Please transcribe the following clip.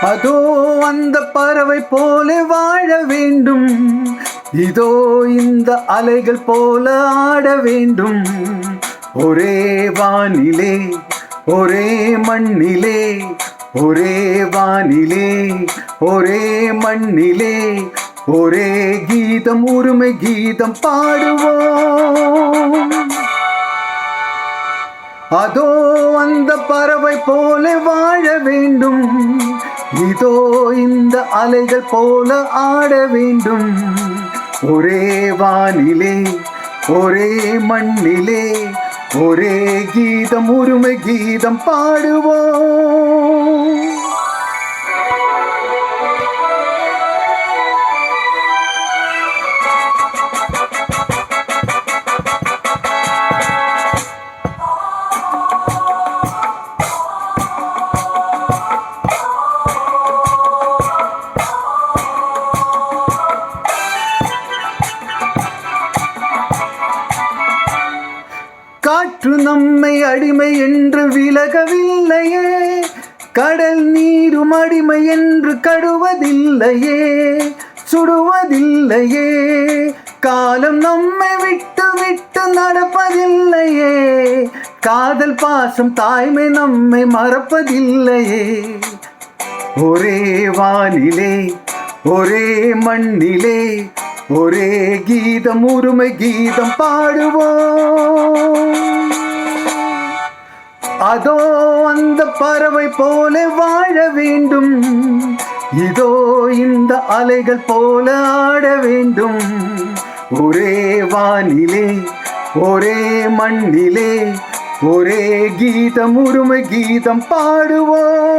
அதோ அந்த பறவை போல வாழ வேண்டும், இதோ இந்த அலைகள் போல ஆட வேண்டும். ஒரே வானிலே ஒரே மண்ணிலே, ஒரே வானிலே ஒரே மண்ணிலே, ஒரே கீதம் உரிமை கீதம் பாடுவோம். அதோ அந்த பறவை போல வாழ வேண்டும், இதோ இந்த அலைகள் போல ஆட வேண்டும். ஒரே வானிலே ஒரே மண்ணிலே, ஒரே கீதம் உரிமை கீதம் பாடுவோம். காற்று நம்மை அடிமை என்று விலகவில்லையே, கடல் நீரும் அடிமை என்று கடுவதில்லையே, சுடுவதில்லையே. காலம் நம்மை விட்டு விட்டு நடப்பதில்லையே, காதல் பாசம் தாய்மை நம்மை மறப்பதில்லையே. ஒரே வானிலே ஒரே மண்ணிலே, ஒரே கீதம் உரிமை கீதம் பாடுவோம். அதோ அந்த பறவை போல வாழ வேண்டும், இதோ இந்த அலைகள் போல ஆட வேண்டும். ஒரே வானிலே ஒரே மண்ணிலே, ஒரே கீதம் உரிமை கீதம் பாடுவோம்.